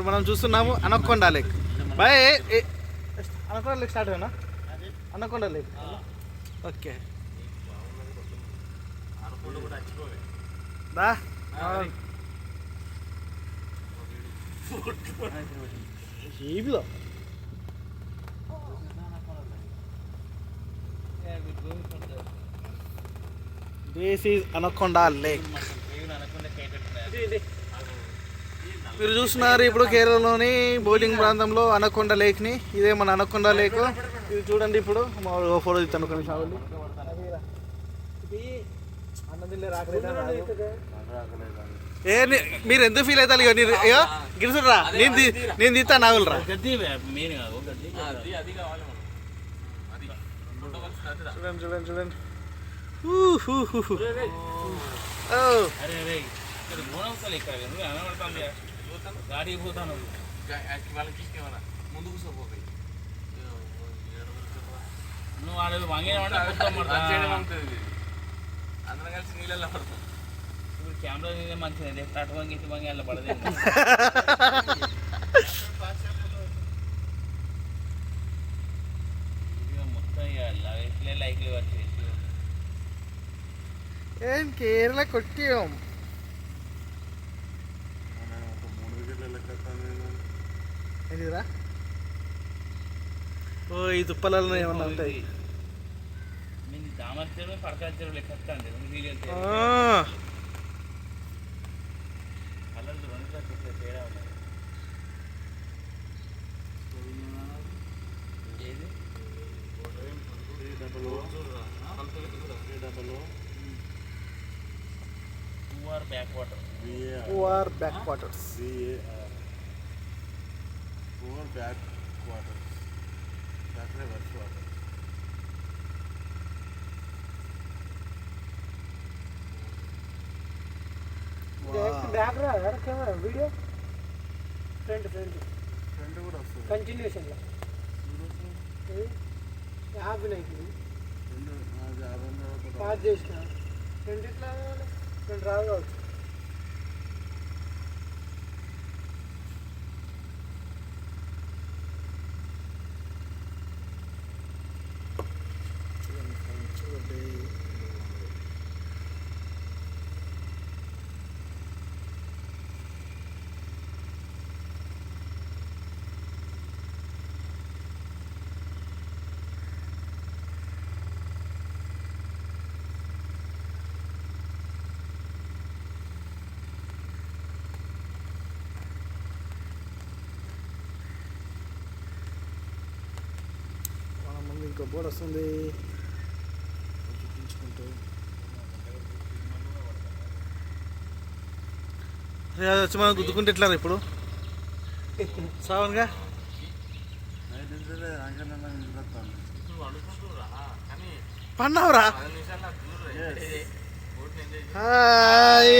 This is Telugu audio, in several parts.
ఇప్పుడు మనం చూస్తున్నాము Anaconda Lake. Boy Anaconda Lake start అయినా అనకొండ లేక్. ఓకే దా ఏమిలో దిస్ ఈజ్ అనకొండ లేక్. మీరు చూస్తున్నారు ఇప్పుడు కేరళలోని బోలింగ్ ప్రాంతంలో అనకొండ లేక్ని. ఇదే మన అనకొండ లేక్. ఇది చూడండి. ఇప్పుడు ఫోటో తీస్తాను ఒక నిమిషం. ఏ మీరు ఎందుకు ఫీల్ అవుతారు? ఇక గిరిసురా నేను తీస్తా నాగులరా. చూడండి చూడండి చూడండి. నువ్వు వాళ్ళు అందరం కలిసి నీళ్ళల్లో పడతాం. ఇప్పుడు కెమెరా మంచిది లెఫ్ట్ అటు వంగి ఇటు వంగి అలా పడదే. మొత్తం లైక్ వచ్చి ఏం కేరళ కొట్టియం. ఏంటిదిరా? ఓ ఈ తుప్పలలో ఏమన్నా ఉంటాయి. దామర్చడం పడకాల్చడం లెక్క వస్తుంది. తేడా ఉన్నాయి. బ్యాక్వాటర్స్. బ్యాక్ రా కెమెరా వీడియో ఫ్రంట్ కూడా వస్తుంది కంటిన్యూషన్ లో యాభై నైకి పాస్ చేసిన ఫ్రంట్ ఎట్లా ఫ్రంట్ రాదు కావచ్చు. ఇంకో బోర్డు వస్తుంది చూపించుకుంటూ. అది వచ్చి మనం గుద్దుకుంటే ఎట్లా ఇప్పుడు సావన్గా పన్నావురా. హాయ్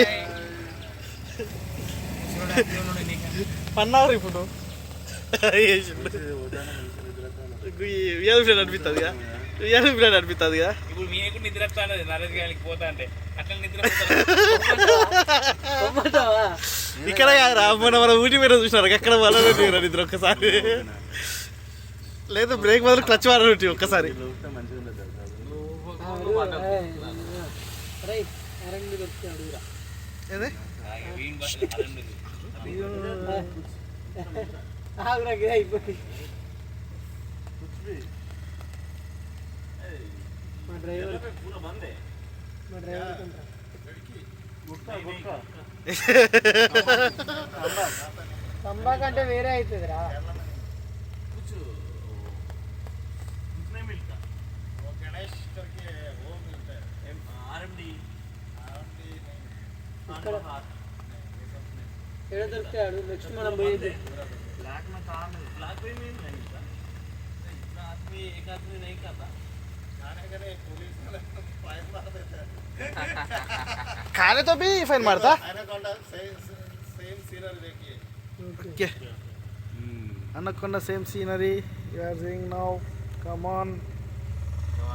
పన్నావురా ఇప్పుడు అనిపిస్తుంది అనిపిస్తుంది. ఇప్పుడు మీకు నిద్ర వస్తాను నరేష్ గారికి పోతా అంటే అట్లా నిద్ర ఇక్కడ మన ఊటి మీద చూసినారు అక్కడ వాళ్ళ నిద్ర ఒక్కసారి లేదు బ్రేక్ బదులు క్లచ్ వాడి ఒక్కసారి. సంబా కంటే వేరే అవుతుంది రా. ఎక్కడ దొరుకుతాడు నెక్స్ట్ మనం పోయేది. खाने तो भी फाइन मारता Anaconda same scenery. You are seeing now. Come on.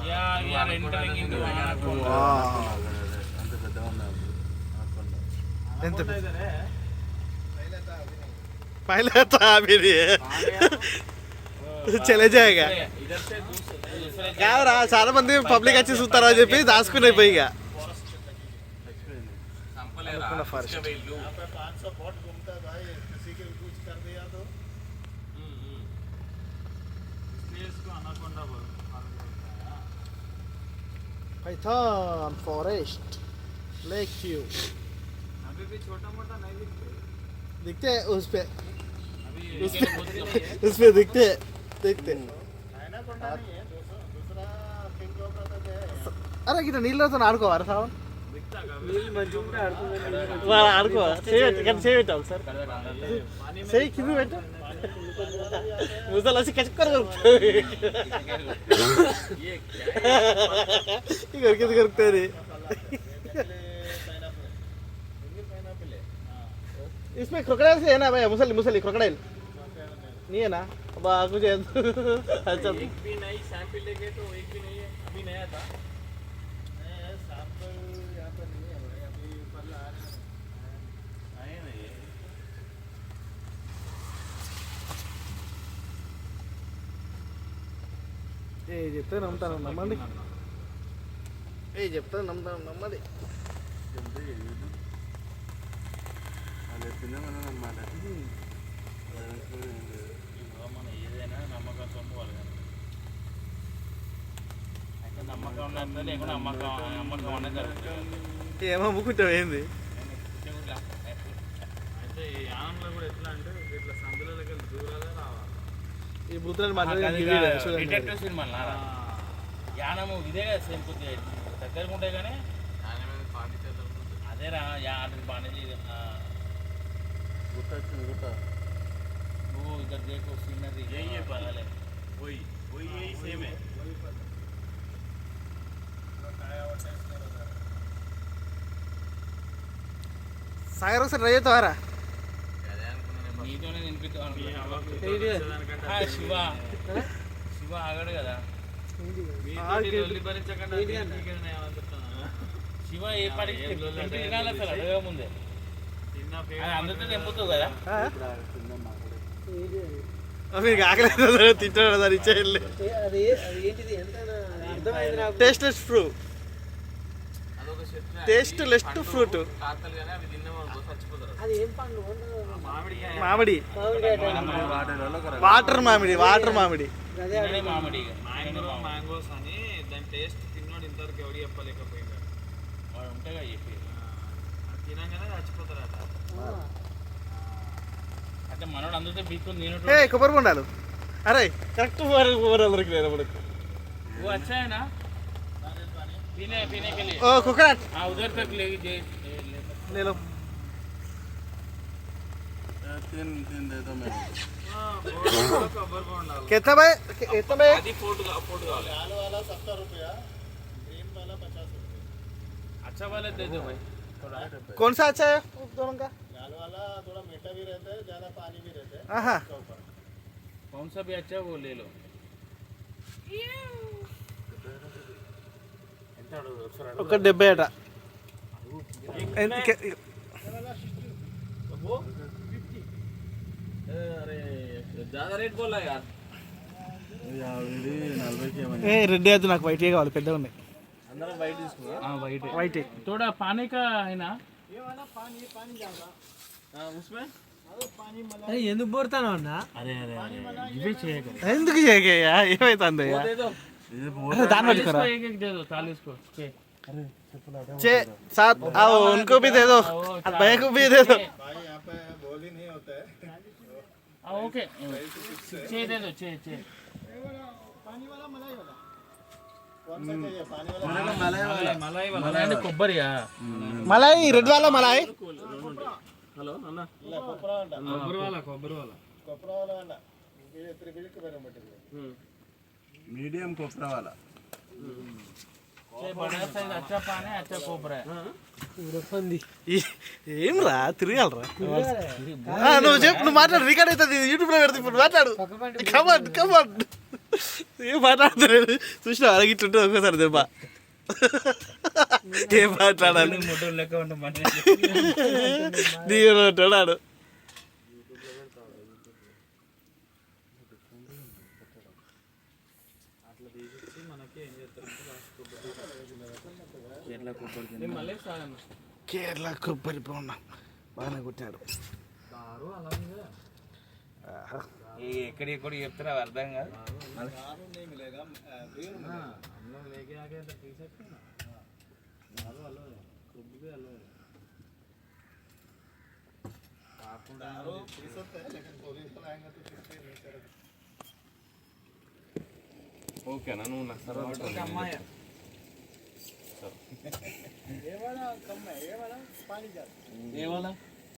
Yeah, we are entering into Anaconda. Wow. ఎంత पहले तो अभी नहीं है चले जाएगा इधर से दूसरे क्या हो रहा చాలా మంది పబ్లిక్ వచ్చి చూస్తారా అని చెప్పి దాచుకునే పోయి ఇక संपलेरा फॉरेस्ट। इसका वैल्यू 500 फुट घूमता है भाई, किसी के कुछ कर दिया तो इसलिए इसको अनाकोंडा बोलते हैं। python forest lake view अभी भी छोटा मोटा नहीं दिखते, दिखते हैं उस पे अभी उस ये बहुत लोग हैं। पे उस पे दिखते हैं देखते अनाकोंडा नहीं है, दूसरा किंग कोबरा तो है। అరే గిట్ట నీళ్ళతో ఆడుకోవారా సావన్ दिखता का नील मंजू में आड़ते వాళ్ళు ఆడుకోవా చేయబెట్టావు సార్ पानी में చేయి కింద పెట్టు ముసలు వచ్చి కచ్చుకొని ये क्या है కొరికింది కొరుకుతుంది पाइनएप्पल है। इसमें क्रोकोडाइल से है ना भाई मुसली मुसली क्रोकोडाइल नहीं है ना बाकू अच्छा एक भी नहीं सैंपल लेके तो एक भी नहीं है अभी नया था सैंपल यहाँ पर नहीं है भाई, अभी ऊपर ला रहे हैं। आए ना ये ఏ చెప్తే నమ్ముతాను నమ్మండి ఏ చెప్తే నమ్ముతాను నమ్మండి మన ఏదైనా నమ్మకంతో పోవాలి కానీ అయితే నమ్మకం ఉన్నట్టు లేకుండా నమ్మకం అనేది జరుగుతుంది ఏమో అమ్ముకుంటావు ఏంది అయితే ఈ యానంలో కూడా ఎట్లా అంటే ఇట్లా సందులకి దూరాలే రావాలి. ఈ బూతులను మాట్లాడే డిటెక్టివ్ సినిమా యానము ఇదే కదా సేమ్ కొద్దిగా దగ్గరకు ఉంటాయి కానీ అదేరా యానం బాగానే वो इधर देखो सीनरी यही है पहले वही यही सेम है సాగర్ ఒకసారి ట్రై చేస్తావారా నీతోనే నినిపిద్దాం శివ శివ ఆగాడు కదా శివ ఏ పాటికి తినాలి అసలు అడగ ముందే అందరితో తెంపుతావు కదా మీకు ఆకలేదు తింటాడు దాని ఇచ్చేయండి అది ఏంటిది ఎంత అర్థమైంది నాకు. టేస్ట్లెస్ ఫ్రూట్ అదొక చెట్టు టేస్ట్ లెస్ట్ ఫ్రూట్ కాతలు కానీ అవి తిన్నామనుకో చచ్చిపోతారు అది ఏం పండు మామిడికాయ మామిడి మామిడికాయ టైప్. వాటర్ మామిడి వాటర్ మామిడి అదే తినడే మామిడి మ్యాంగోస్ అని దాని టేస్ట్ తిన్నాడు ఇంతవరకు ఎవరు చెప్పలేకపోయింది. వాడు ఉంటాయిగా చెప్పి అది తినగానే చచ్చిపోతారట. అంటే మనోడు అందరితో బీక్కొని ఏ తినట్టు కొబ్బరి బొండాలు అరే కరెక్ట్ కొబ్బరి అందరికి లేదు మనకు वो अच्छा है ना पीने पीने के लिए ఓ కోకోనట్ हाँ उधर तक ले నేను కొబ్బరి బొండాలు. कितना भाई कितना भाई आधी फोटो काవాలి लाल वाला 70 रुपया, ग्रीन वाला 50 रुपया। अच्छा वाला दे दो भाई थोड़ा कौन सा अच्छा है दोनों का लाल वाला थोड़ा मीठा भी रहता है, ज्यादा पानी भी रहता है ఆహా इसका ऊपर। कौन सा भी अच्छा है वो ले लो ఎంత అడుగు ఒకసారి అడుగు ఒక 70 అట वो 50 अरे ज्यादा रेट बोला यार ఏ రెడ్ అయితే నాకు వైట్ కావాలి పెద్దగా ఉన్నాయి अंदर वाइट इसको हां वाइट है వైట్ थोड़ा पानी का है ना ये वाला पानी ज्यादा। हां उसमें पानी मलाई అరే ఎందుకు పోతాను అన్న अरे अरे इवे चाहिए कर ఎందుకు చేయకయ్యా ఏమైతుంది वो दे दो దాన్ని పట్టుకోరా एक एक दे दो 40 को चे साथ आओ उनको भी दे दो भैया को भी दे दो भाई यहाँ पे बोल ही नहीं होता है। हाँ ओके छः दे दो छः छः पानी वाला मलाई वाला कौन सा चाहिए? पानी वाला मलाई मलाई అంటే కొబ్బరియా मलाई रेड वाला मलाई హలో అన్న ಇಲ್ಲ ಕೊಪ್ಪರ ಅಂಡ కొబ్బరి వాళ్ళ ಕೊಪ್ಪರ वाला ಅಂಡ ಇತ್ರ ಬಿಲ್ಕ್ ಬೇರೆ ಮಟ್ಟಿಗೆ मीडियम कोपरा वाला छः बड़ा साइज अच्छा पान है अच्छा कोबरा है ఏం రా తిరగాలరా నువ్వు చెప్పు నువ్వు మాట్లాడు రికార్డ్ అవుతుంది యూట్యూబ్ లో పెడితే ఇప్పుడు మాట్లాడు కమాన్ కమాన్ ఏం మాట్లాడుతున్నాడు చూసినా అరగిట్టుంటే ఒక్కోసారి దెబ్బ ఏం మాట్లాడాలి మొట్టలు లెక్క ఉంటుంది దీవుడు అంటాడు కేరళ కొబ్బరి కేరళ కొబ్బరి బోండం బాగానే కొట్టాడు. ఎక్కడెక్కడ చెప్తారా అర్థం కాదు. ఓకేనా నువ్వు నాకు సర్వ అమ్మాయి ये वाला कम है, ये वाला पानी ज्यादा। ఏ వాళ్ళ